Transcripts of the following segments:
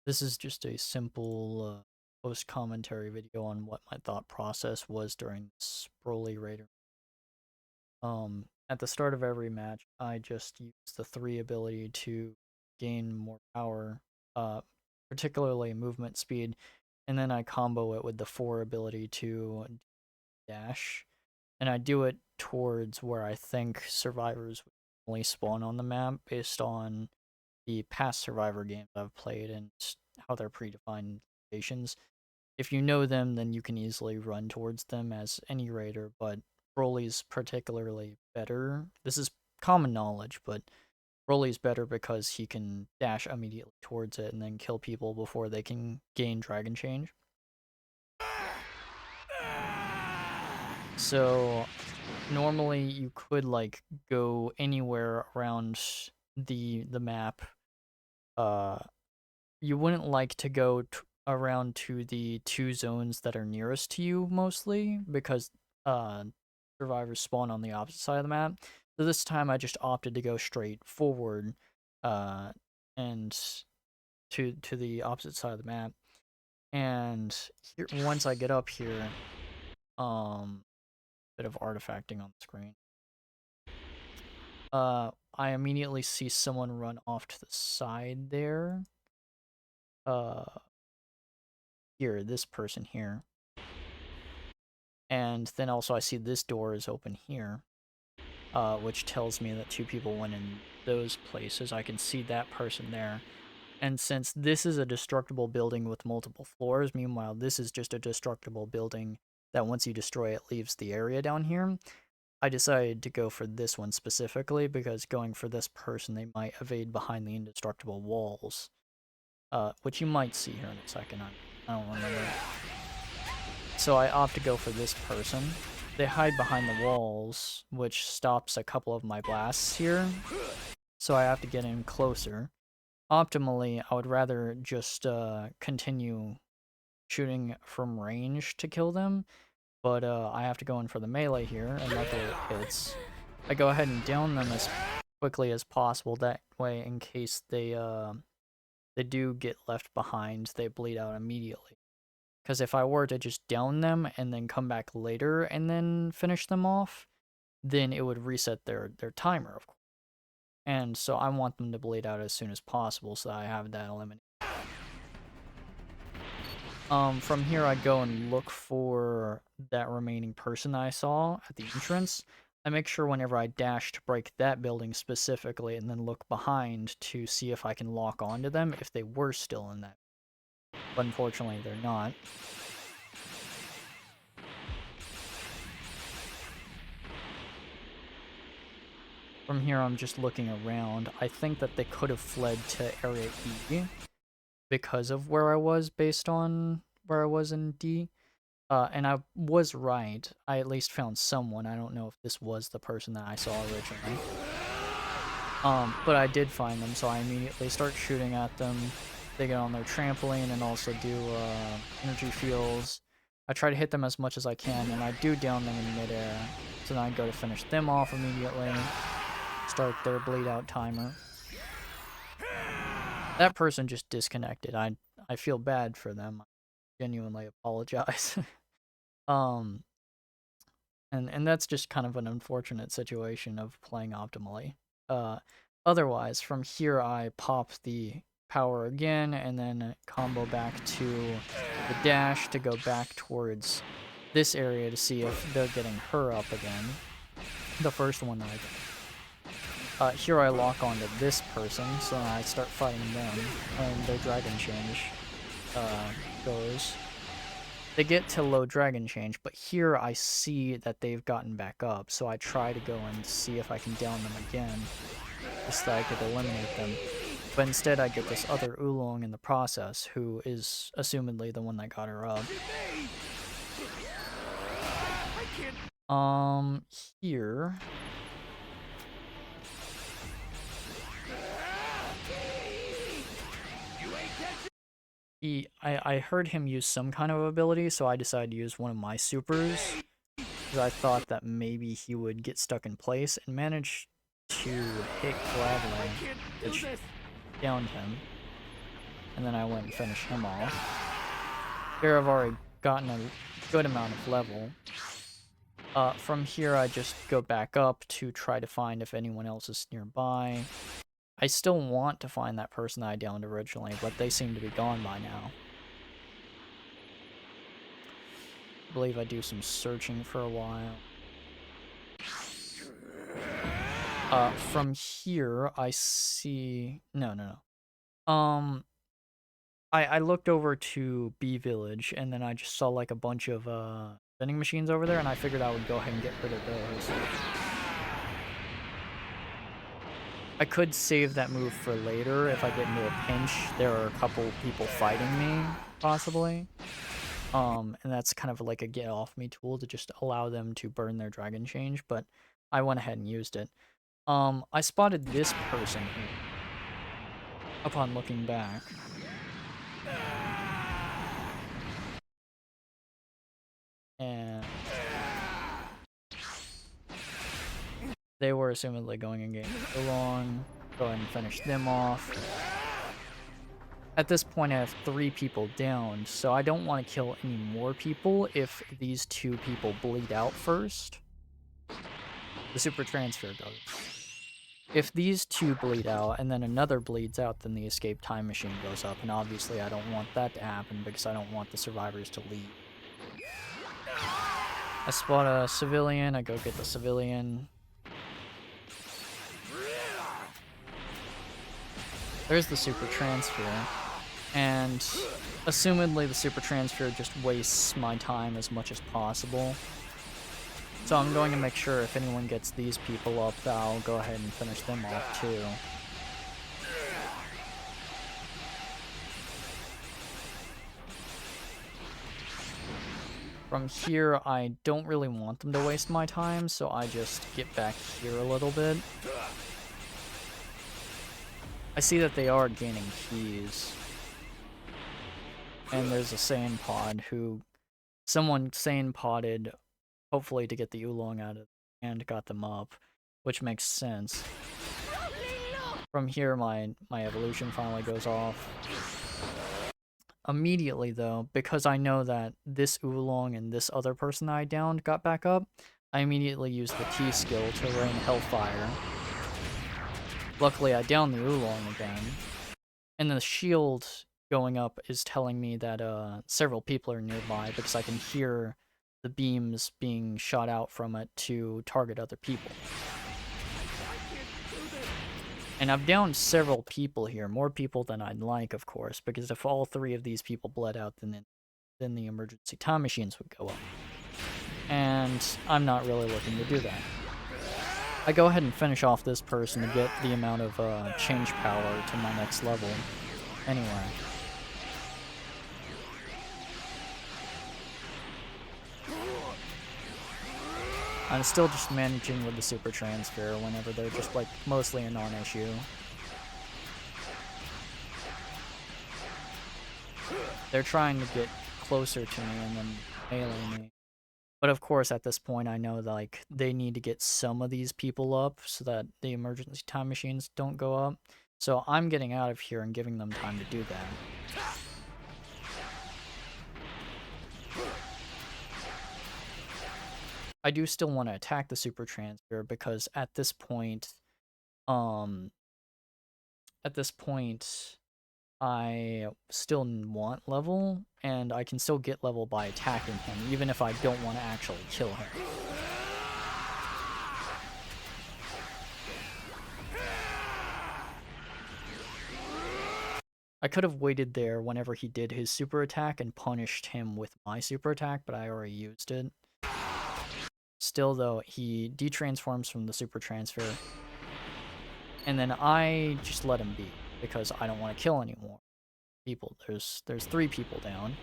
This is just a simple post-commentary video on what my thought process was during this Broly Raider. At the start of every match, I just use the 3 ability to gain more power, uh, particularly movement speed, and then I combo it with the 4 ability to dash, and I do it towards where I think survivors would only spawn on the map based on the past Survivor games I've played and how they're predefined locations. If you know them, then you can easily run towards them as any raider, but Broly's particularly better. This is common knowledge, but Broly's better because he can dash immediately towards it and then kill people before they can gain Dragon Change. So normally you could like go anywhere around the map. You wouldn't like to go around to the 2 zones that are nearest to you mostly because uh survivors spawn on the opposite side of the map. So this time I just opted to go straight forward uh and to the opposite side of the map. And here, once I get up here, bit of artifacting on the screen. I immediately see someone run off to the side there. Uh Here, this person here. And then also I see this door is open here, which tells me that 2 people went in those places. I can see that person there. And since this is a destructible building with multiple floors, meanwhile this is just a destructible building that once you destroy it leaves the area down here, I decided to go for this one specifically because going for this person they might evade behind the indestructible walls, which you might see here in a second. I don't remember. So I opt to go for this person. They hide behind the walls, which stops a couple of my blasts here, so I have to get in closer. Optimally, I would rather just continue shooting from range to kill them, but I have to go in for the melee here, and luckily it hits. I go ahead and down them as quickly as possible, that way in case they do get left behind, they bleed out immediately. Because if I were to just down them and then come back later and then finish them off, then it would reset their timer, of course. And so I want them to bleed out as soon as possible so that I have that eliminated. From here I go and look for that remaining person that I saw at the entrance. I make sure whenever I dash to break that building specifically and then look behind to see if I can lock onto them if they were still in that. But unfortunately they're not. From here, I'm just looking around. I think that they could have fled to Area E because of where I was based on where I was in D. And I was right. I at least found someone. I don't know if this was the person that I saw originally. But I did find them, so I immediately start shooting at them. They get on their trampoline and also do energy fields. I try to hit them as much as I can, and I do down them in midair. So then I go to finish them off immediately. Start their bleed out timer. That person just disconnected. I feel bad for them. I genuinely apologize. um and that's just kind of an unfortunate situation of playing optimally. Uh Otherwise, from here I pop the power again and then combo back to the dash to go back towards this area to see if they're getting her up again. The first one that I did. Here I lock onto this person, so I start fighting them, and their Dragon Change goes. They get to low Dragon Change, but here I see that they've gotten back up, so I try to go and see if I can down them again, just so I could eliminate them. But instead I get this other Oolong in the process, who is assumedly the one that got her up. Here... I heard him use some kind of ability, so I decided to use one of my supers, because I thought that maybe he would get stuck in place, and managed to hit Gladly, which downed him. and then I went and finished him off. Here I've already gotten a good amount of level. From here I just go back up to try to find if anyone else is nearby. I still want to find that person that I downed originally, but they seem to be gone by now. I believe I do some searching for a while. From here, I see... No. I looked over to B Village, and then I just saw, like, a bunch of, vending machines over there, and I figured I would go ahead and get rid of those. I could save that move for later if I get into a pinch. There are a couple people fighting me, possibly. And that's kind of like a get-off-me tool to just allow them to burn their Dragon Change, but I went ahead and used it. I spotted this person here upon looking back. And they were assumedly going in game so long. Go ahead and finish them off. At this point, I have 3 people down, so I don't want to kill any more people if these 2 people bleed out first. The super transfer does. If these 2 bleed out and then another bleeds out, then the escape time machine goes up, and obviously I don't want that to happen because I don't want the survivors to leave. I spot a civilian, I go get the civilian. There's the super transfer, and assumedly the super transfer just wastes my time as much as possible. So I'm going to make sure if anyone gets these people up, that I'll go ahead and finish them off too. From here, I don't really want them to waste my time, so I just get back here a little bit. I see that they are gaining keys. And there's a sand pod who... Someone sand podded, hopefully to get the oolong out of it, and got them up, which makes sense. From here, my evolution finally goes off. Immediately, though, because I know that this oolong and this other person I downed got back up, I immediately used the T skill to rain Hellfire. Luckily, I downed the oolong again, and the shield going up is telling me that several people are nearby because I can hear the beams being shot out from it to target other people. And I've downed several people here, more people than I'd like, of course, because if all 3 of these people bled out, then the emergency time machines would go up. And I'm not really looking to do that. I go ahead and finish off this person to get the amount of change power to my next level. Anyway. I'm still just managing with the super transfer whenever they're just, like, mostly a non-issue. They're trying to get closer to me and then melee me. But of course, at this point, I know that, like, they need to get some of these people up so that the emergency time machines don't go up. So I'm getting out of here and giving them time to do that. I do still want to attack the super transfer because at this point, I still want level, and I can still get level by attacking him, even if I don't want to actually kill him. I could have waited there whenever he did his super attack and punished him with my super attack, but I already used it. Still, though, he de-transforms from the super transfer, and then I just let him be, because I don't want to kill any more people. There's 3 people down.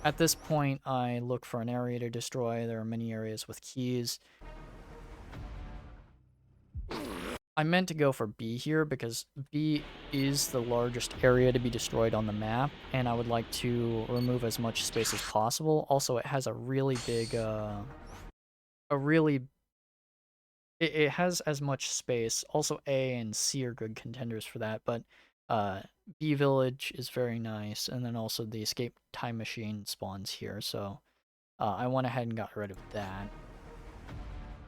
At this point, I look for an area to destroy. There are many areas with keys. I meant to go for B here because B is the largest area to be destroyed on the map, and I would like to remove as much space as possible. Also, it has a really big, it has as much space. Also, A and C are good contenders for that, but B Village is very nice, and then also the escape time machine spawns here, so I went ahead and got rid of that.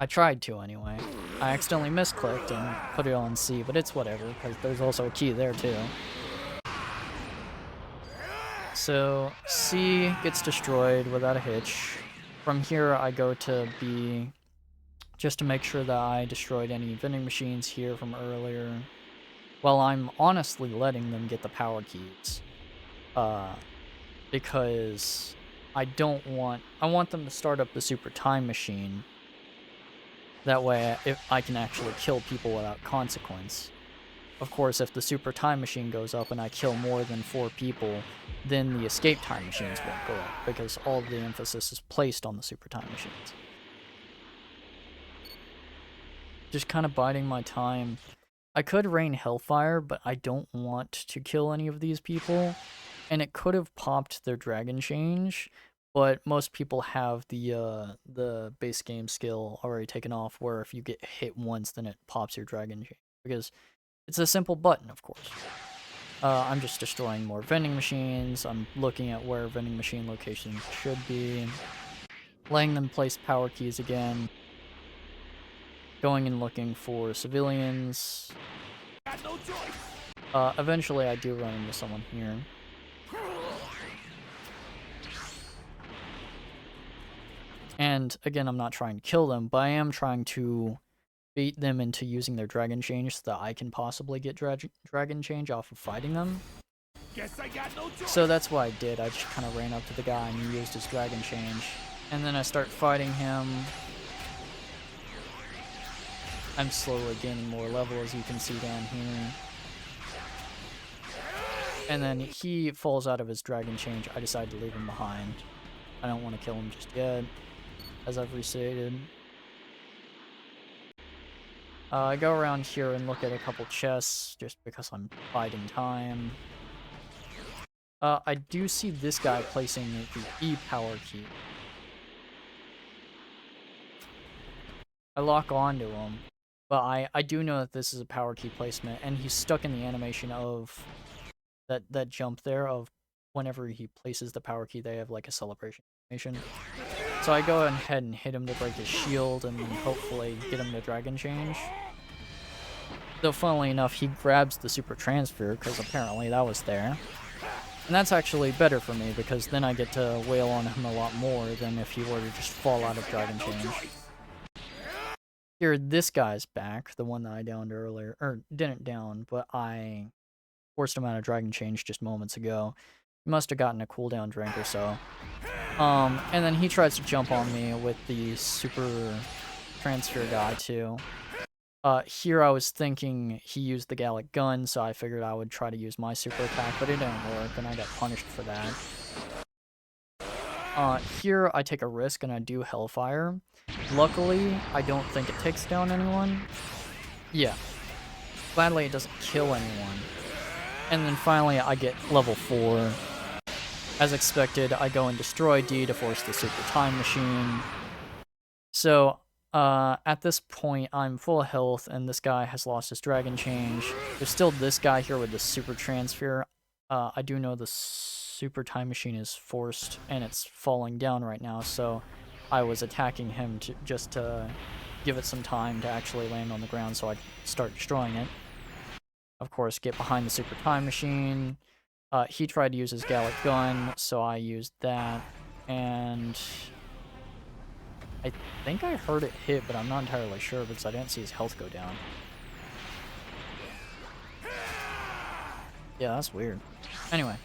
I tried to anyway. I accidentally misclicked and put it on C, but it's whatever, because there's also a key there too. So C gets destroyed without a hitch. From here I go to B, just to make sure that I destroyed any vending machines here from earlier. Well, I'm honestly letting them get the power keys. Because I want them to start up the super time machine. That way, if I can actually kill people without consequence. Of course, if the super time machine goes up and I kill more than 4 people, then the escape time machines won't go up, because all of the emphasis is placed on the super time machines. Just kind of biding my time. I could rain hellfire, but I don't want to kill any of these people, and it could have popped their dragon change, but most people have the base game skill already taken off, where if you get hit once, then it pops your dragon change, because it's a simple button, of course. I'm just destroying more vending machines. I'm looking at where vending machine locations should be, letting them place power keys again, going and looking for civilians. Eventually I do run into someone here. And again, I'm not trying to kill them, but I am trying to bait them into using their dragon change so that I can possibly get dragon change off of fighting them. Guess I got no choice. So that's what I did. I just kind of ran up to the guy and used his dragon change. And then I start fighting him. I'm slowly gaining more level, as you can see down here. And then he falls out of his dragon change. I decide to leave him behind. I don't want to kill him just yet, as I've restated. I go around here and look at a couple chests, just because I'm biding time. I do see this guy placing the E power key. I lock onto him, but I do know that this is a power key placement, and he's stuck in the animation of that jump there of whenever he places the power key, they have like a celebration animation. So I go ahead and hit him to break his shield, and then hopefully get him to dragon change. Though funnily enough, he grabs the super transfer, because apparently that was there. And that's actually better for me, because then I get to wail on him a lot more than if he were to just fall out of dragon change. Here, this guy's back, the one that I downed earlier, or didn't down, but I forced him out of dragon change just moments ago. He must have gotten a cooldown drink or so. And then he tries to jump on me with the super transfer guy too. Here I was thinking he used the Gallic gun, so I figured I would try to use my super attack, but it didn't work, and I got punished for that. Here I take a risk and I do Hellfire. Luckily, I don't think it takes down anyone. Yeah. Gladly, it doesn't kill anyone. And then finally, I get level 4. As expected, I go and destroy D to force the super time machine. So, at this point, I'm full health, and this guy has lost his dragon change. There's still this guy here with the super transfer. I do know the super time machine is forced, and it's falling down right now, so I was attacking him just to give it some time to actually land on the ground so I could start destroying it. Of course, get behind the super time machine. He tried to use his Gallic gun, so I used that, and I think I heard it hit, but I'm not entirely sure because I didn't see his health go down. Yeah, that's weird. Anyway.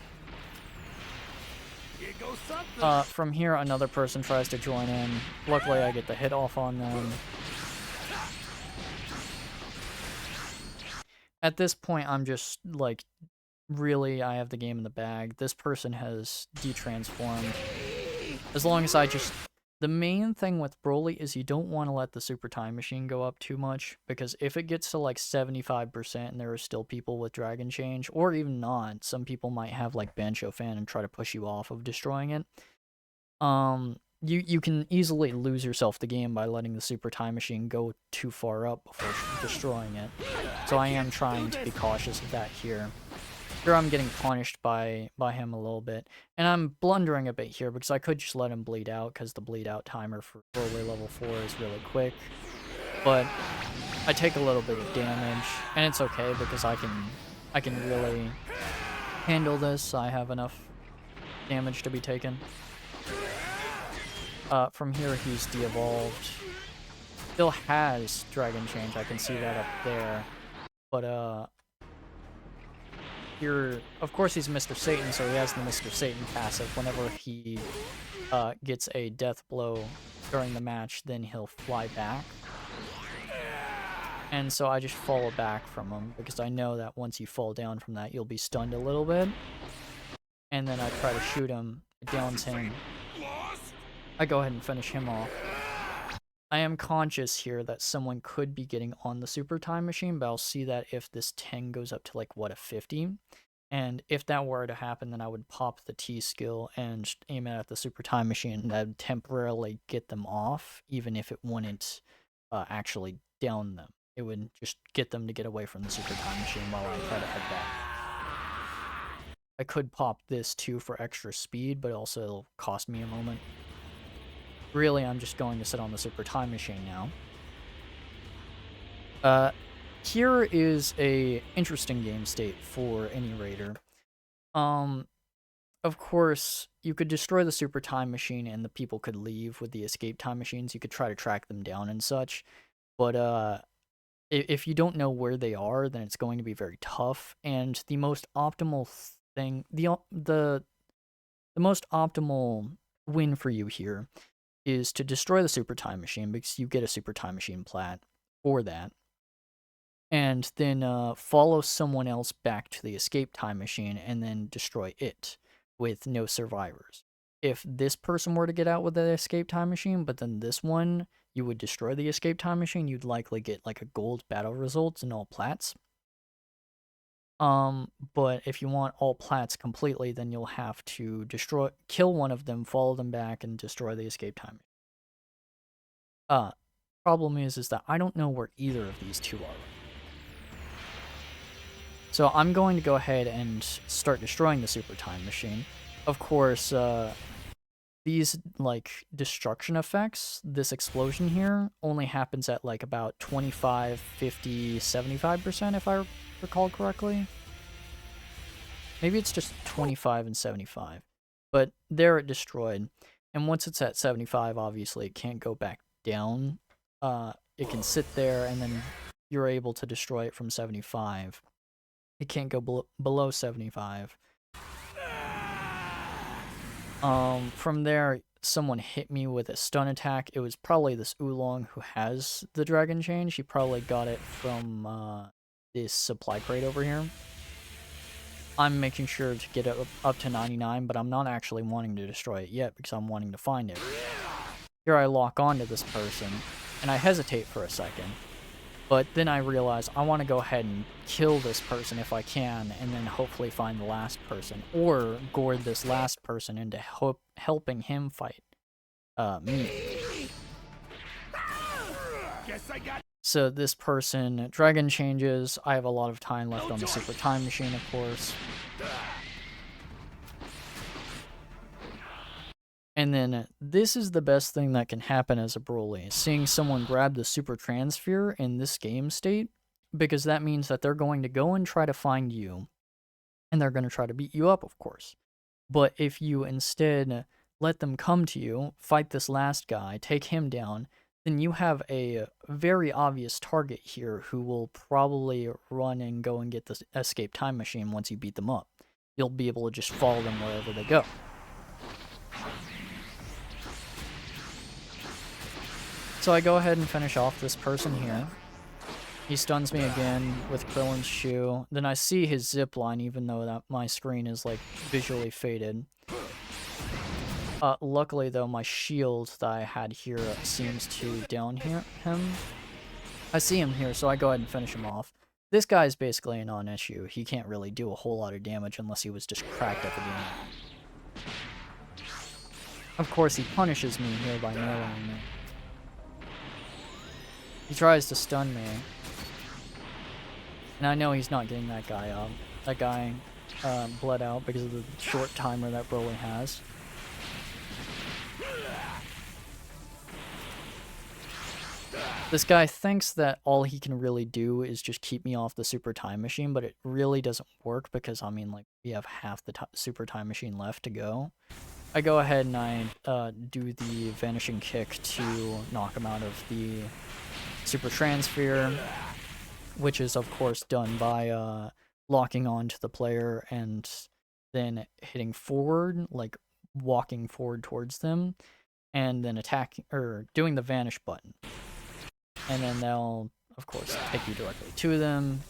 From here, another person tries to join in. Luckily, I get the hit off on them. At this point, I'm just, like, really, I have the game in the bag. This person has detransformed. As long as I just... The main thing with Broly is you don't want to let the super time machine go up too much, because if it gets to like 75% and there are still people with dragon change, or even not, some people might have like Bancho fan and try to push you off of destroying it. You can easily lose yourself the game by letting the super time machine go too far up before destroying it. So I am trying to be cautious of that here. Here I'm getting punished by him a little bit. And I'm blundering a bit here because I could just let him bleed out because the bleed out timer for Broly level 4 is really quick. But I take a little bit of damage, and it's okay because I can really handle this. I have enough damage to be taken. From here he's de-evolved. Still has Dragon Change, I can see that up there. But here, of course he's Mr. Satan, so he has the Mr. Satan passive. Whenever he gets a death blow during the match, then he'll fly back. And so I just fall back from him, because I know that once you fall down from that, you'll be stunned a little bit. And then I try to shoot him, it downs him. I go ahead and finish him off. I am conscious here that someone could be getting on the Super Time Machine, but I'll see that if this 10 goes up to like, what, a 50? And if that were to happen, then I would pop the T skill and aim it at the Super Time Machine, and that would temporarily get them off, even if it wouldn't actually down them. It would just get them to get away from the Super Time Machine while I try to head back. I could pop this too for extra speed, but also it'll cost me a moment. Really, I'm just going to sit on the Super Time Machine now. Here is a interesting game state for any raider. Of course, you could destroy the Super Time Machine and the people could leave with the escape time machines. You could try to track them down and such. But if you don't know where they are, then it's going to be very tough. And the most optimal thing, the most optimal win for you here is to destroy the Super Time Machine, because you get a Super Time Machine plat for that. And then follow someone else back to the escape time machine and then destroy it with no survivors. If this person were to get out with the escape time machine, but then this one, you would destroy the escape time machine, you'd likely get like a gold battle results and all plats. But if you want all plats completely, then you'll have to kill one of them, follow them back, and destroy the escape time. Problem is that I don't know where either of these two are. So I'm going to go ahead and start destroying the Super Time Machine. Of course, these, like, destruction effects, this explosion here, only happens at, like, about 25, 50, 75%, if I recall correctly. Maybe it's just 25 and 75. But there it destroyed. And once it's at 75, obviously, it can't go back down. It can sit there, and then you're able to destroy it from 75. It can't go below 75. From there, someone hit me with a stun attack. It was probably this Oolong who has the Dragon Change. He probably got it from this supply crate over here. I'm making sure to get it up to 99, but I'm not actually wanting to destroy it yet because I'm wanting to find it. Here I lock onto this person, and I hesitate for a second. But then I realize I want to go ahead and kill this person if I can, and then hopefully find the last person, or gourd this last person into helping him fight me. So this person Dragon Changes. I have a lot of time left on the Super Time Machine, of course. And then this is the best thing that can happen as a Broly, seeing someone grab the Super Transfer in this game state, because that means that they're going to go and try to find you, and they're going to try to beat you up, of course. But if you instead let them come to you, fight this last guy, take him down, then you have a very obvious target here who will probably run and go and get the escape time machine once you beat them up. You'll be able to just follow them wherever they go. So I go ahead and finish off this person here. He stuns me again with Krillin's shoe. Then I see his zip line, even though that my screen is like visually faded. Luckily though, my shield that I had here seems to down him. I see him here, so I go ahead and finish him off. This guy is basically a non-issue. He can't really do a whole lot of damage unless he was just cracked at the beginning. Of course, he punishes me here by nailing me. He tries to stun me. And I know he's not getting that guy up. That guy bled out because of the short timer that Broly has. This guy thinks that all he can really do is just keep me off the super time machine, but it really doesn't work because, I mean, like, we have half the super time machine left to go. I go ahead and I do the vanishing kick to knock him out of the super transfer, which is, of course, done by locking onto the player and then hitting forward, like walking forward towards them, and then attacking, or doing the vanish button. And then they'll, of course, take you directly to them,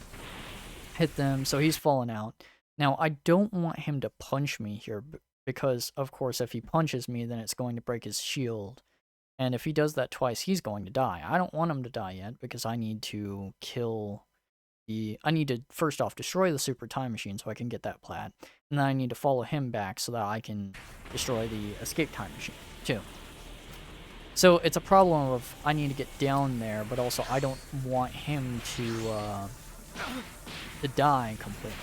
hit them, so he's fallen out. Now, I don't want him to punch me here, because, of course, if he punches me, then it's going to break his shield. And if he does that twice, he's going to die. I don't want him to die yet, because I need to kill I need to, first off, destroy the super time machine so I can get that plat. And then I need to follow him back so that I can destroy the escape time machine, too. So it's a problem of I need to get down there, but also I don't want him to die completely.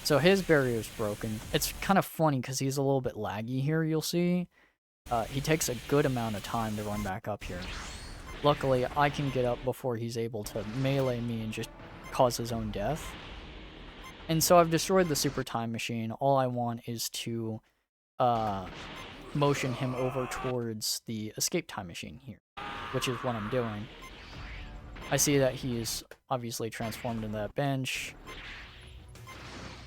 So his barrier's broken. It's kind of funny because he's a little bit laggy here, you'll see. He takes a good amount of time to run back up here. Luckily, I can get up before he's able to melee me and just cause his own death. And so I've destroyed the super time machine. All I want is to motion him over towards the escape time machine here, which is what I'm doing. I see that he's obviously transformed into that bench,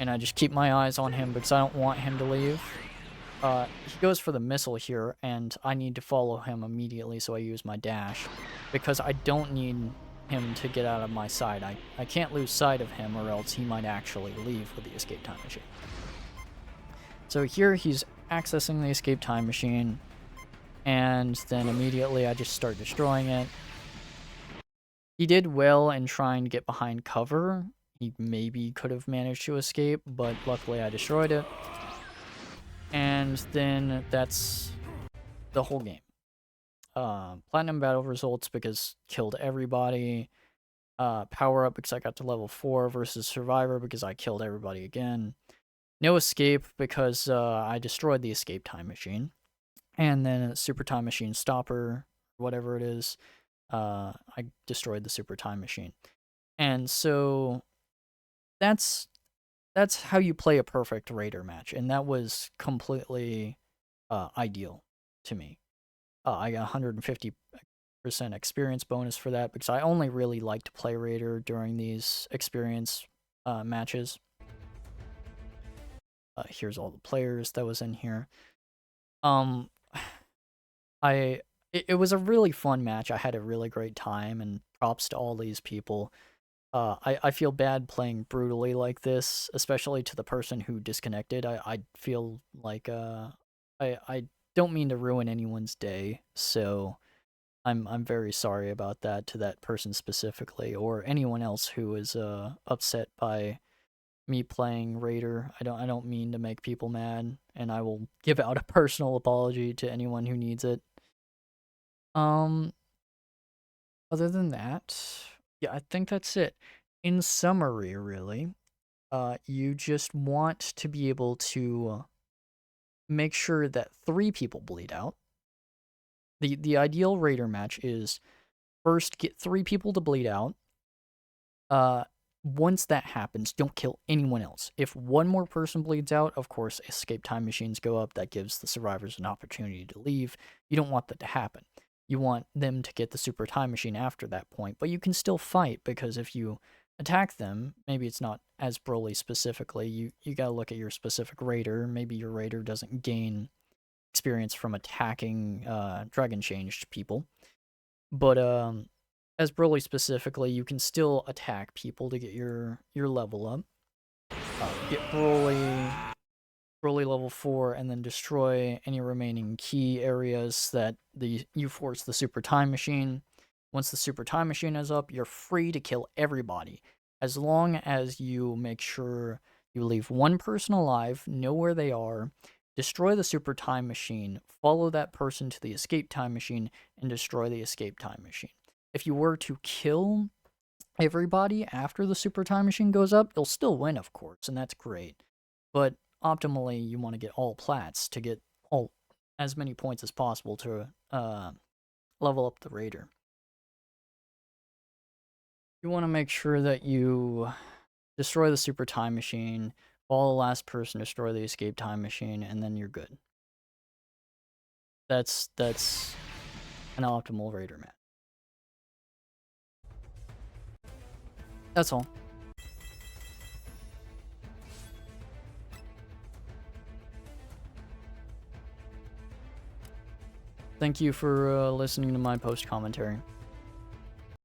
and I just keep my eyes on him because I don't want him to leave. He goes for the missile here, and I need to follow him immediately, so I use my dash, because I don't need him to get out of my sight. I can't lose sight of him, or else he might actually leave with the escape time machine. So here he's accessing the escape time machine, and then immediately I just start destroying it. He did well in trying to get behind cover. He maybe could have managed to escape, but luckily I destroyed it. And then that's the whole game. Platinum battle results because killed everybody. Power up because I got to level 4 versus survivor because I killed everybody again. No escape because I destroyed the escape time machine. And then a super time machine stopper, whatever it is, I destroyed the super time machine. And so that's how you play a perfect Raider match, and that was completely ideal to me. I got 150% experience bonus for that because I only really like to play Raider during these experience matches. Here's all the players that was in here. It was a really fun match. I had a really great time, and props to all these people. I feel bad playing brutally like this, especially to the person who disconnected. I feel like I don't mean to ruin anyone's day, so I'm very sorry about that to that person specifically, or anyone else who is upset by me playing Raider. I don't mean to make people mad, and I will give out a personal apology to anyone who needs it. Um, Other than that, yeah, I think that's it. In summary, really, you just want to be able to make sure that 3 people bleed out. The ideal Raider match is first get 3 people to bleed out. Uh, Once that happens, don't kill anyone else. If one more person bleeds out, of course, escape time machines go up. That gives the survivors an opportunity to leave. You don't want that to happen. You want them to get the super time machine after that point, but you can still fight, because if you attack them, maybe it's not as Broly specifically, you gotta look at your specific Raider. Maybe your Raider doesn't gain experience from attacking Dragon Changed people. But as Broly specifically, you can still attack people to get your level up. Get Broly level 4, and then destroy any remaining key areas that you force the super time machine. Once the super time machine is up, you're free to kill everybody, as long as you make sure you leave one person alive, know where they are, destroy the super time machine, follow that person to the escape time machine, and destroy the escape time machine. If you were to kill everybody after the super time machine goes up, you'll still win, of course, and that's great. But optimally, you want to get all plats to get all as many points as possible to level up the raider. You want to make sure that you destroy the super time machine, follow the last person, destroy the escape time machine, and then you're good. That's an optimal raider match. That's all. Thank you for listening to my post commentary.